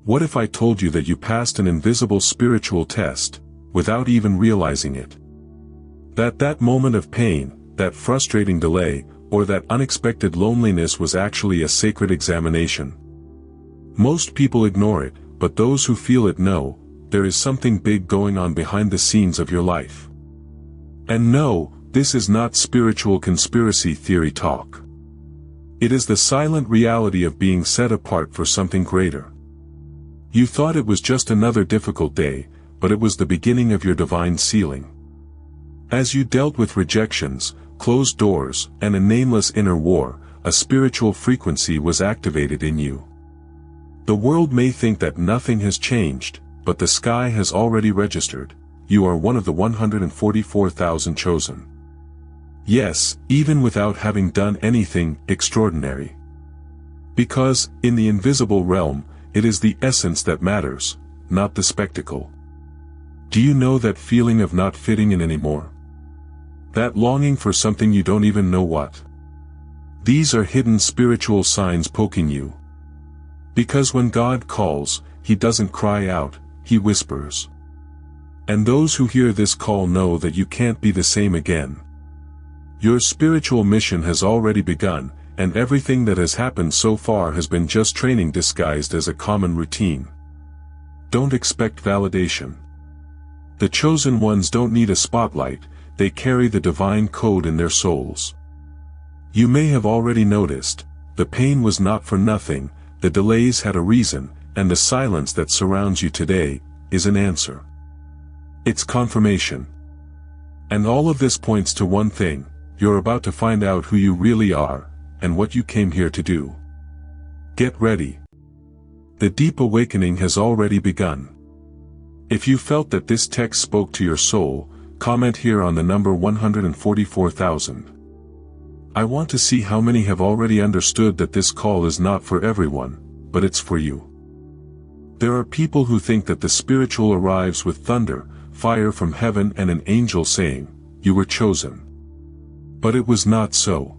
What if I told you that you passed an invisible spiritual test, without even realizing it? That moment of pain, that frustrating delay, or that unexpected loneliness was actually a sacred examination. Most people ignore it, but those who feel it know, there is something big going on behind the scenes of your life. And no, this is not spiritual conspiracy theory talk. It is the silent reality of being set apart for something greater. You thought it was just another difficult day, but it was the beginning of your divine sealing. As you dealt with rejections, closed doors, and a nameless inner war, a spiritual frequency was activated in you. The world may think that nothing has changed, but the sky has already registered. You are one of the 144,000 chosen. Yes, even without having done anything extraordinary. Because, in the invisible realm, it is the essence that matters, not the spectacle. Do you know that feeling of not fitting in anymore? That longing for something you don't even know what? These are hidden spiritual signs poking you. Because when God calls, He doesn't cry out, He whispers. And those who hear this call know that you can't be the same again. Your spiritual mission has already begun, and everything that has happened so far has been just training disguised as a common routine. Don't expect validation. The chosen ones don't need a spotlight, they carry the divine code in their souls. You may have already noticed, the pain was not for nothing, the delays had a reason, and the silence that surrounds you today is an answer. It's confirmation. And all of this points to one thing: you're about to find out who you really are, and what you came here to do. Get ready. The deep awakening has already begun. If you felt that this text spoke to your soul, comment here on the number 144,000. I want to see how many have already understood that this call is not for everyone, but it's for you. There are people who think that the spiritual arrives with thunder, fire from heaven, and an angel saying, "You were chosen." But it was not so.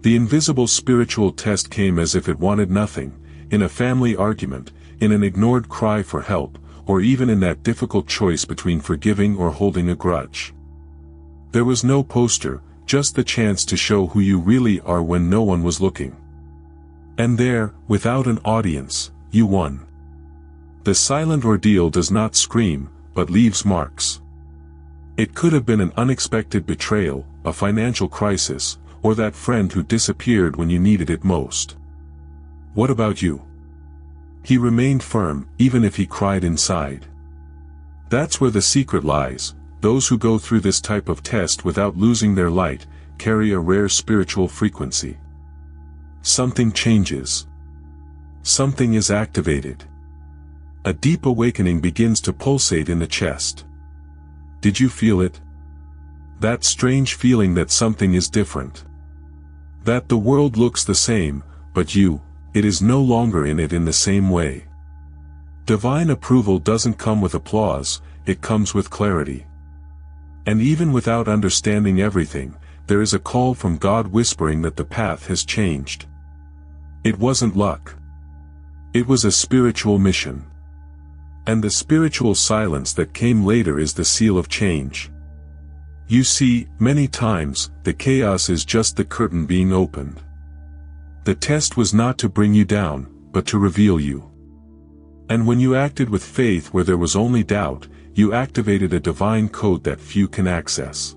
The invisible spiritual test came as if it wanted nothing, in a family argument, in an ignored cry for help, or even in that difficult choice between forgiving or holding a grudge. There was no poster, just the chance to show who you really are when no one was looking. And there, without an audience, you won. The silent ordeal does not scream, but leaves marks. It could have been an unexpected betrayal, a financial crisis, or that friend who disappeared when you needed it most. What about you? He remained firm, even if he cried inside. That's where the secret lies. Those who go through this type of test without losing their light, carry a rare spiritual frequency. Something changes. Something is activated. A deep awakening begins to pulsate in the chest. Did you feel it? That strange feeling that something is different. That the world looks the same, but it is no longer in it in the same way. Divine approval doesn't come with applause, it comes with clarity. And even without understanding everything, there is a call from God whispering that the path has changed. It wasn't luck. It was a spiritual mission. And the spiritual silence that came later is the seal of change. You see, many times, the chaos is just the curtain being opened. The test was not to bring you down, but to reveal you. And when you acted with faith where there was only doubt, you activated a divine code that few can access.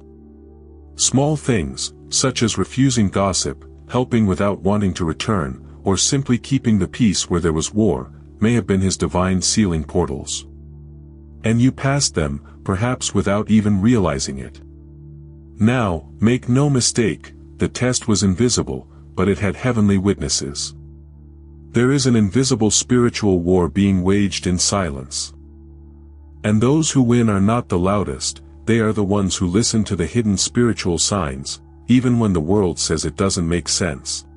Small things, such as refusing gossip, helping without wanting to return, or simply keeping the peace where there was war, may have been His divine sealing portals. And you passed them, perhaps without even realizing it. Now, make no mistake, the test was invisible, but it had heavenly witnesses. There is an invisible spiritual war being waged in silence. And those who win are not the loudest, they are the ones who listen to the hidden spiritual signs, even when the world says it doesn't make sense.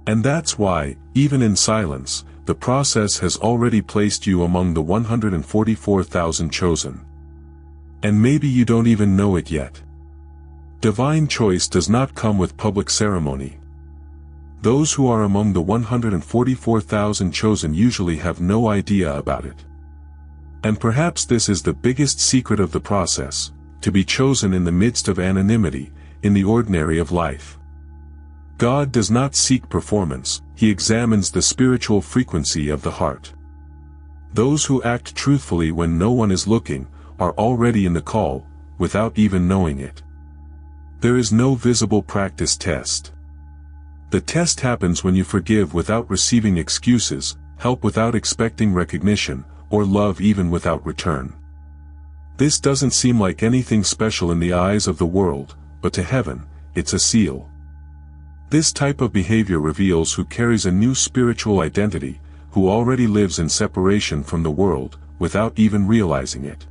And that's why, even in silence, the process has already placed you among the 144,000 chosen. And maybe you don't even know it yet. Divine choice does not come with public ceremony. Those who are among the 144,000 chosen usually have no idea about it. And perhaps this is the biggest secret of the process, to be chosen in the midst of anonymity, in the ordinary of life. God does not seek performance, He examines the spiritual frequency of the heart. Those who act truthfully when no one is looking, are already in the call, without even knowing it. There is no visible practice test. The test happens when you forgive without receiving excuses, help without expecting recognition, or love even without return. This doesn't seem like anything special in the eyes of the world, but to heaven, it's a seal. This type of behavior reveals who carries a new spiritual identity, who already lives in separation from the world, without even realizing it.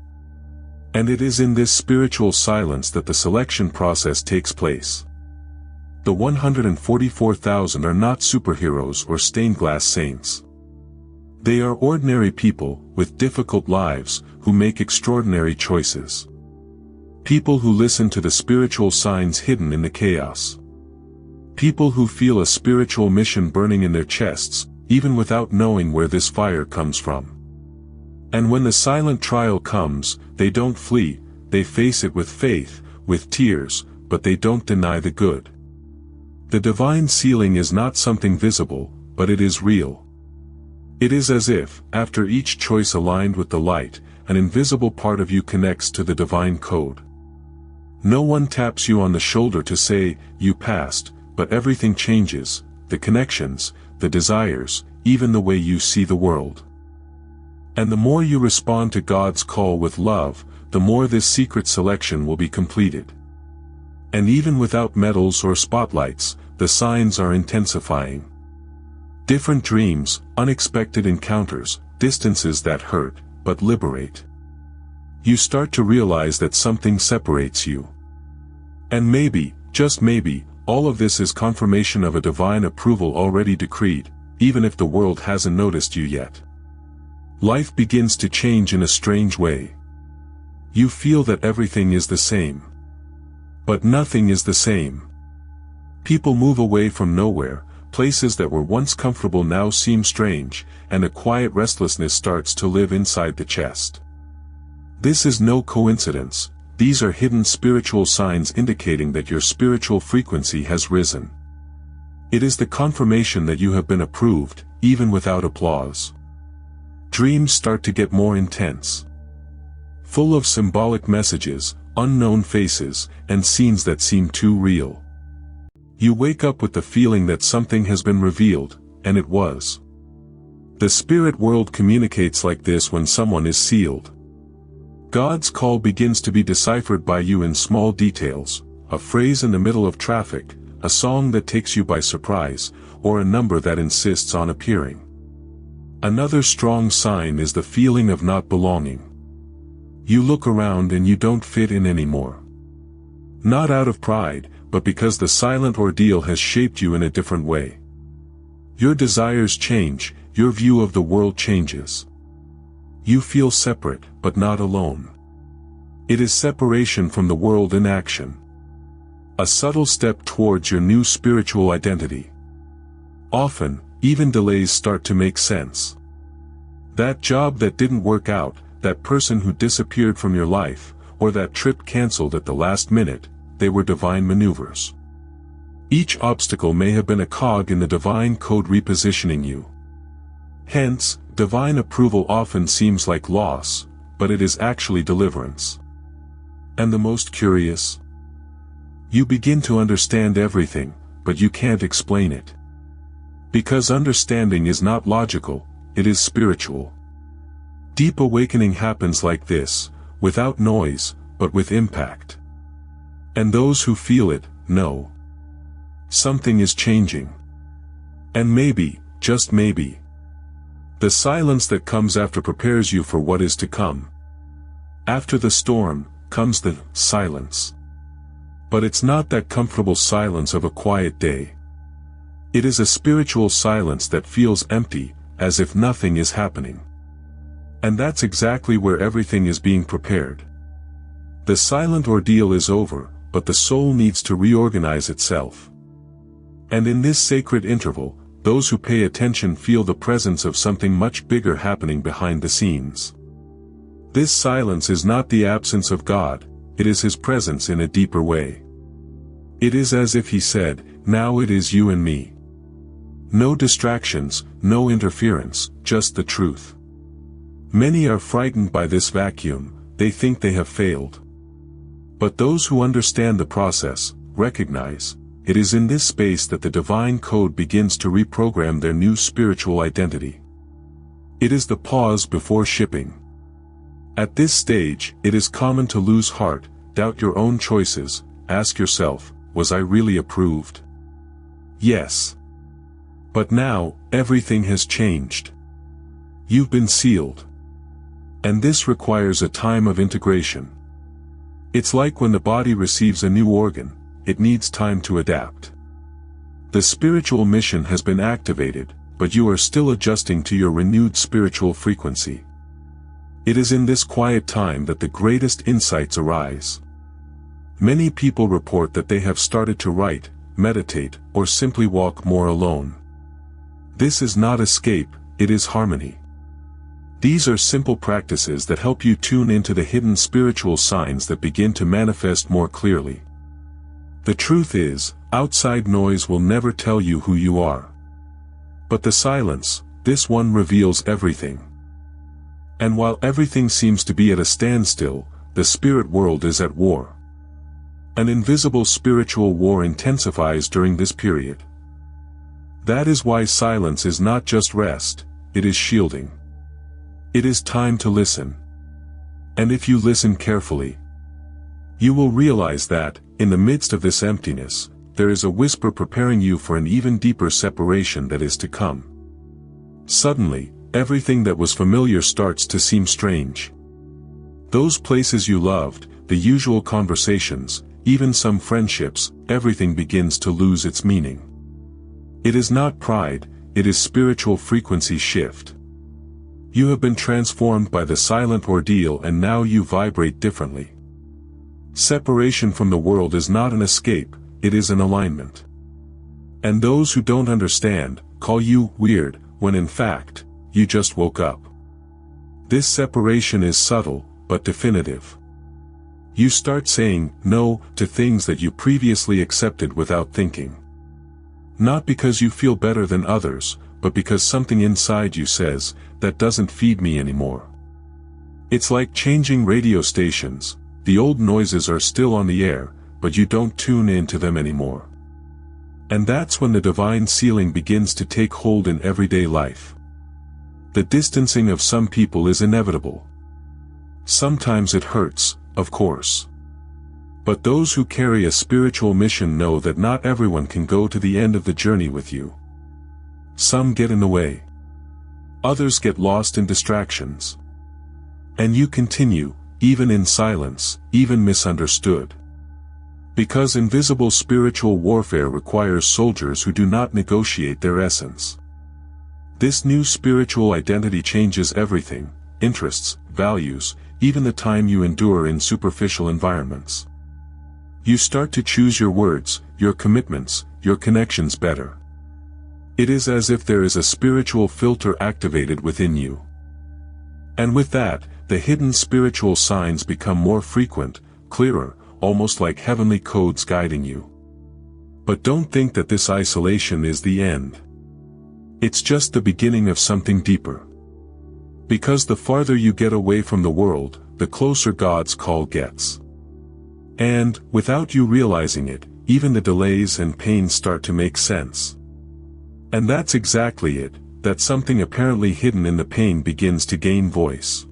And it is in this spiritual silence that the selection process takes place. The 144,000 are not superheroes or stained-glass saints. They are ordinary people, with difficult lives, who make extraordinary choices. People who listen to the spiritual signs hidden in the chaos. People who feel a spiritual mission burning in their chests, even without knowing where this fire comes from. And when the silent trial comes, they don't flee, they face it with faith, with tears, but they don't deny the good. The divine sealing is not something visible, but it is real. It is as if, after each choice aligned with the light, an invisible part of you connects to the divine code. No one taps you on the shoulder to say, "You passed," but everything changes, the connections, the desires, even the way you see the world. And the more you respond to God's call with love, the more this secret selection will be completed. And even without medals or spotlights, the signs are intensifying. Different dreams, unexpected encounters, distances that hurt, but liberate. You start to realize that something separates you. And maybe, just maybe, all of this is confirmation of a divine approval already decreed, even if the world hasn't noticed you yet. Life begins to change in a strange way. You feel that everything is the same. But nothing is the same. People move away from nowhere, places that were once comfortable now seem strange, and a quiet restlessness starts to live inside the chest. This is no coincidence, these are hidden spiritual signs indicating that your spiritual frequency has risen. It is the confirmation that you have been approved, even without applause. Dreams start to get more intense. Full of symbolic messages, unknown faces, and scenes that seem too real. You wake up with the feeling that something has been revealed, and it was. The spirit world communicates like this when someone is sealed. God's call begins to be deciphered by you in small details, a phrase in the middle of traffic, a song that takes you by surprise, or a number that insists on appearing. Another strong sign is the feeling of not belonging. You look around and you don't fit in anymore. Not out of pride, but because the silent ordeal has shaped you in a different way. Your desires change, your view of the world changes. You feel separate, but not alone. It is separation from the world in action. A subtle step towards your new spiritual identity. Often, even delays start to make sense. That job that didn't work out, that person who disappeared from your life, or that trip canceled at the last minute, they were divine maneuvers. Each obstacle may have been a cog in the divine code repositioning you. Hence, divine approval often seems like loss, but it is actually deliverance. And the most curious? You begin to understand everything, but you can't explain it. Because understanding is not logical, it is spiritual. Deep awakening happens like this, without noise, but with impact. And those who feel it, know. Something is changing. And maybe, just maybe, the silence that comes after prepares you for what is to come. After the storm, comes the silence. But it's not that comfortable silence of a quiet day. It is a spiritual silence that feels empty, as if nothing is happening. And that's exactly where everything is being prepared. The silent ordeal is over, but the soul needs to reorganize itself. And in this sacred interval, those who pay attention feel the presence of something much bigger happening behind the scenes. This silence is not the absence of God, it is His presence in a deeper way. It is as if He said, "Now it is you and me. No distractions, no interference, just the truth." Many are frightened by this vacuum, they think they have failed. But those who understand the process, recognize, it is in this space that the divine code begins to reprogram their new spiritual identity. It is the pause before shipping. At this stage, it is common to lose heart, doubt your own choices, ask yourself, was I really approved? Yes. But now, everything has changed. You've been sealed. And this requires a time of integration. It's like when the body receives a new organ, it needs time to adapt. The spiritual mission has been activated, but you are still adjusting to your renewed spiritual frequency. It is in this quiet time that the greatest insights arise. Many people report that they have started to write, meditate, or simply walk more alone. This is not escape, it is harmony. These are simple practices that help you tune into the hidden spiritual signs that begin to manifest more clearly. The truth is, outside noise will never tell you who you are. But the silence, this one reveals everything. And while everything seems to be at a standstill, the spirit world is at war. An invisible spiritual war intensifies during this period. That is why silence is not just rest, it is shielding. It is time to listen. And if you listen carefully, you will realize that, in the midst of this emptiness, there is a whisper preparing you for an even deeper separation that is to come. Suddenly, everything that was familiar starts to seem strange. Those places you loved, the usual conversations, even some friendships, everything begins to lose its meaning. It is not pride, it is spiritual frequency shift. You have been transformed by the silent ordeal and now you vibrate differently. Separation from the world is not an escape, it is an alignment. And those who don't understand, call you weird, when in fact, you just woke up. This separation is subtle, but definitive. You start saying no to things that you previously accepted without thinking. Not because you feel better than others, but because something inside you says, that doesn't feed me anymore. It's like changing radio stations, the old noises are still on the air, but you don't tune in to them anymore. And that's when the divine sealing begins to take hold in everyday life. The distancing of some people is inevitable. Sometimes it hurts, of course. But those who carry a spiritual mission know that not everyone can go to the end of the journey with you. Some get in the way. Others get lost in distractions. And you continue, even in silence, even misunderstood. Because invisible spiritual warfare requires soldiers who do not negotiate their essence. This new spiritual identity changes everything, interests, values, even the time you endure in superficial environments. You start to choose your words, your commitments, your connections better. It is as if there is a spiritual filter activated within you. And with that, the hidden spiritual signs become more frequent, clearer, almost like heavenly codes guiding you. But don't think that this isolation is the end. It's just the beginning of something deeper. Because the farther you get away from the world, the closer God's call gets. And, without you realizing it, even the delays and pains start to make sense. And that's exactly it, that something apparently hidden in the pain begins to gain voice.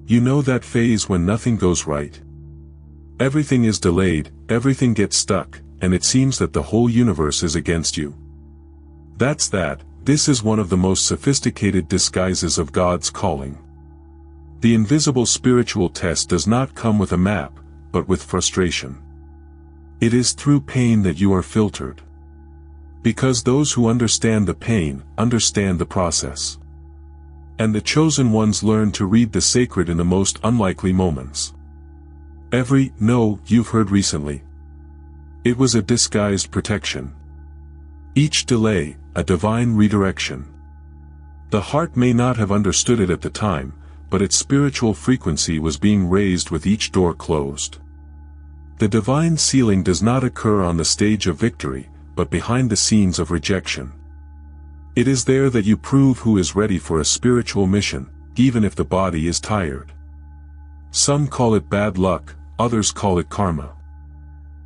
You know that phase when nothing goes right? Everything is delayed, everything gets stuck, and it seems that the whole universe is against you. That's that. This is one of the most sophisticated disguises of God's calling. The invisible spiritual test does not come with a map, but with frustration. It is through pain that you are filtered. Because those who understand the pain, understand the process. And the chosen ones learn to read the sacred in the most unlikely moments. Every "no" you've heard recently. It was a disguised protection. Each delay, a divine redirection. The heart may not have understood it at the time, but its spiritual frequency was being raised with each door closed. The divine sealing does not occur on the stage of victory, but behind the scenes of rejection. It is there that you prove who is ready for a spiritual mission, even if the body is tired. Some call it bad luck, others call it karma.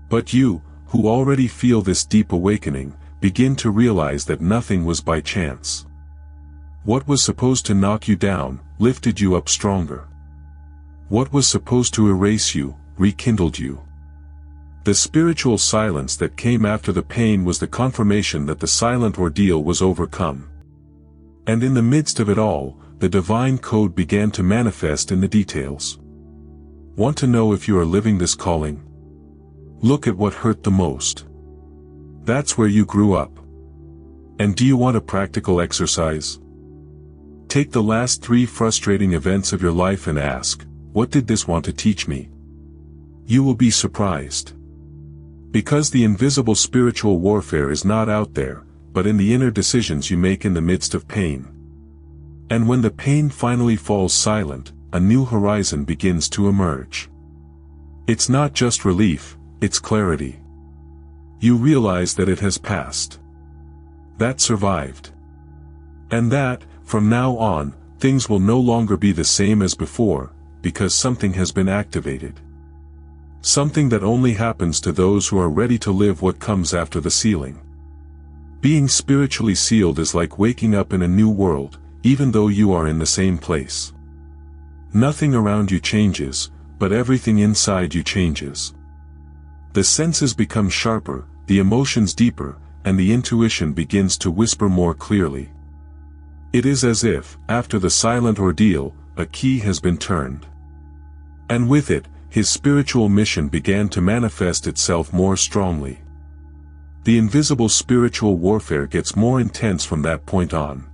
But you, who already feel this deep awakening, begin to realize that nothing was by chance. What was supposed to knock you down, lifted you up stronger. What was supposed to erase you, rekindled you. The spiritual silence that came after the pain was the confirmation that the silent ordeal was overcome. And in the midst of it all, the divine code began to manifest in the details. Want to know if you are living this calling? Look at what hurt the most. That's where you grew up. And do you want a practical exercise? Take the last 3 frustrating events of your life and ask, what did this want to teach me? You will be surprised. Because the invisible spiritual warfare is not out there, but in the inner decisions you make in the midst of pain. And when the pain finally falls silent, a new horizon begins to emerge. It's not just relief, it's clarity. You realize that it has passed. That survived. And that, from now on, things will no longer be the same as before, because something has been activated. Something that only happens to those who are ready to live what comes after the sealing. Being spiritually sealed is like waking up in a new world, even though you are in the same place. Nothing around you changes, but everything inside you changes. The senses become sharper, the emotions deeper, and the intuition begins to whisper more clearly. It is as if, after the silent ordeal, a key has been turned. And with it, his spiritual mission began to manifest itself more strongly. The invisible spiritual warfare gets more intense from that point on.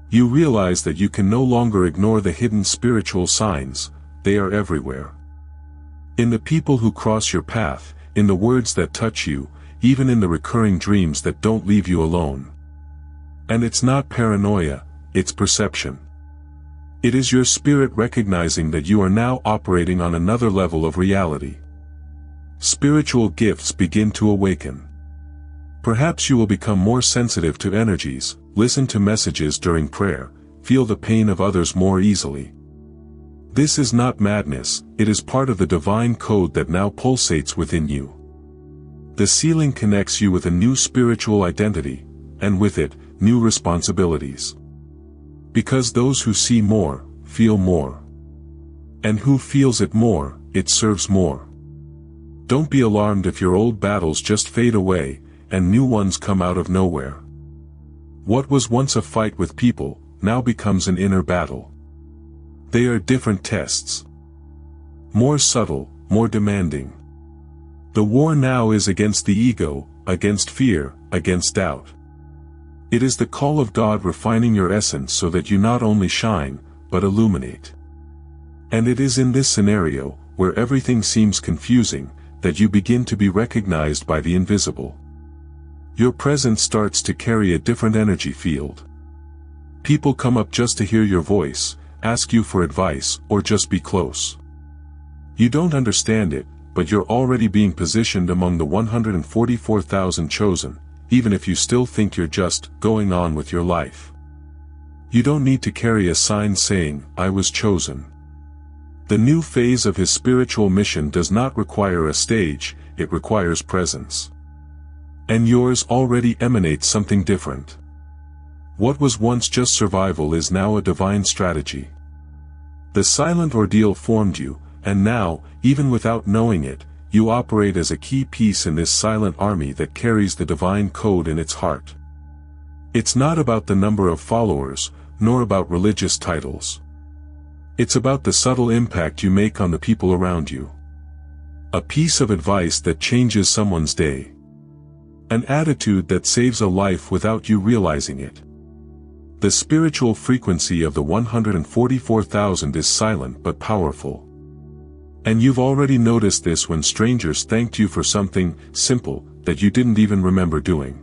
You realize that you can no longer ignore the hidden spiritual signs, they are everywhere. In the people who cross your path, in the words that touch you, even in the recurring dreams that don't leave you alone. And it's not paranoia, it's perception. It is your spirit recognizing that you are now operating on another level of reality. Spiritual gifts begin to awaken. Perhaps you will become more sensitive to energies, listen to messages during prayer, feel the pain of others more easily. This is not madness, it is part of the divine code that now pulsates within you. The sealing connects you with a new spiritual identity, and with it, new responsibilities. Because those who see more, feel more. And who feels it more, it serves more. Don't be alarmed if your old battles just fade away, and new ones come out of nowhere. What was once a fight with people, now becomes an inner battle. They are different tests. More subtle, more demanding. The war now is against the ego, against fear, against doubt. It is the call of God refining your essence so that you not only shine, but illuminate. And it is in this scenario, where everything seems confusing, that you begin to be recognized by the invisible. Your presence starts to carry a different energy field. People come up just to hear your voice, ask you for advice, or just be close. You don't understand it, but you're already being positioned among the 144,000 chosen, even if you still think you're just going on with your life. You don't need to carry a sign saying, "I was chosen." The new phase of his spiritual mission does not require a stage, it requires presence. And yours already emanates something different. What was once just survival is now a divine strategy. The silent ordeal formed you, and now, even without knowing it, you operate as a key piece in this silent army that carries the divine code in its heart. It's not about the number of followers, nor about religious titles. It's about the subtle impact you make on the people around you. A piece of advice that changes someone's day. An attitude that saves a life without you realizing it. The spiritual frequency of the 144,000 is silent but powerful. And you've already noticed this when strangers thanked you for something simple that you didn't even remember doing.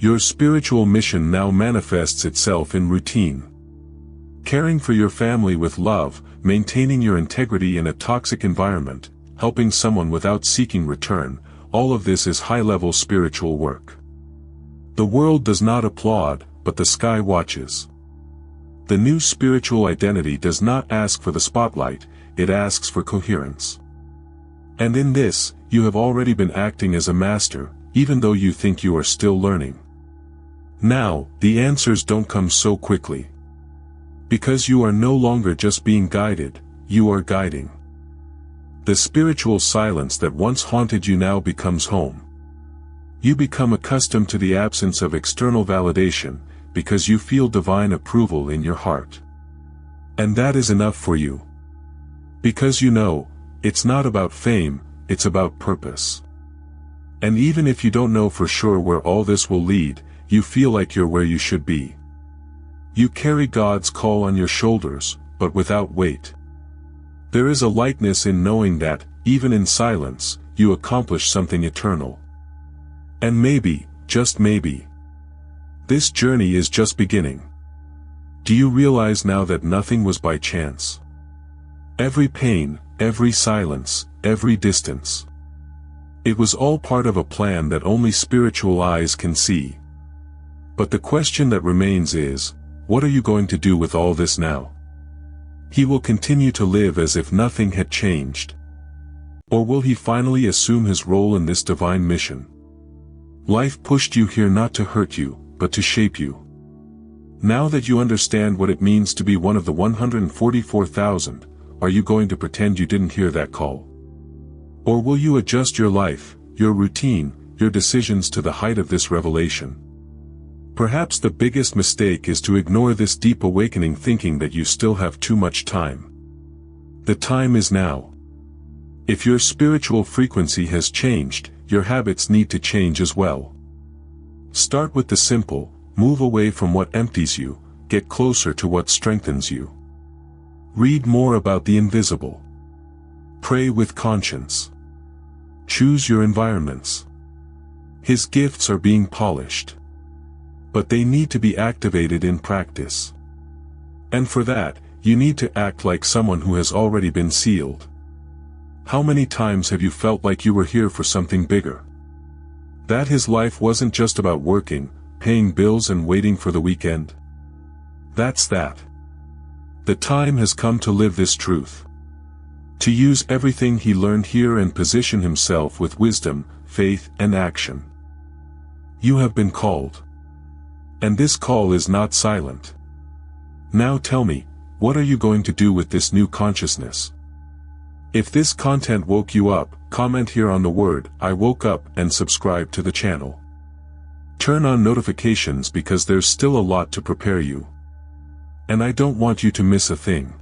Your spiritual mission now manifests itself in routine. Caring for your family with love, maintaining your integrity in a toxic environment, helping someone without seeking return, all of this is high-level spiritual work. The world does not applaud, but the sky watches. The new spiritual identity does not ask for the spotlight, it asks for coherence. And in this, you have already been acting as a master, even though you think you are still learning. Now, the answers don't come so quickly. Because you are no longer just being guided, you are guiding. The spiritual silence that once haunted you now becomes home. You become accustomed to the absence of external validation, because you feel divine approval in your heart. And that is enough for you. Because you know, it's not about fame, it's about purpose. And even if you don't know for sure where all this will lead, you feel like you're where you should be. You carry God's call on your shoulders, but without weight. There is a lightness in knowing that, even in silence, you accomplish something eternal. And maybe, just maybe, this journey is just beginning. Do you realize now that nothing was by chance? Every pain, every silence, every distance. It was all part of a plan that only spiritual eyes can see. But the question that remains is, what are you going to do with all this now? He will continue to live as if nothing had changed. Or will he finally assume his role in this divine mission? Life pushed you here not to hurt you, but to shape you. Now that you understand what it means to be one of the 144,000, are you going to pretend you didn't hear that call? Or will you adjust your life, your routine, your decisions to the height of this revelation? Perhaps the biggest mistake is to ignore this deep awakening thinking that you still have too much time. The time is now. If your spiritual frequency has changed, your habits need to change as well. Start with the simple, move away from what empties you, get closer to what strengthens you. Read more about the invisible. Pray with conscience. Choose your environments. His gifts are being polished. But they need to be activated in practice. And for that, you need to act like someone who has already been sealed. How many times have you felt like you were here for something bigger? That his life wasn't just about working, paying bills and waiting for the weekend? That's that. The time has come to live this truth. To use everything he learned here and position himself with wisdom, faith, and action. You have been called. And this call is not silent. Now tell me, what are you going to do with this new consciousness? If this content woke you up, comment here on the word, "I woke up," and subscribe to the channel. Turn on notifications because there's still a lot to prepare you. And I don't want you to miss a thing.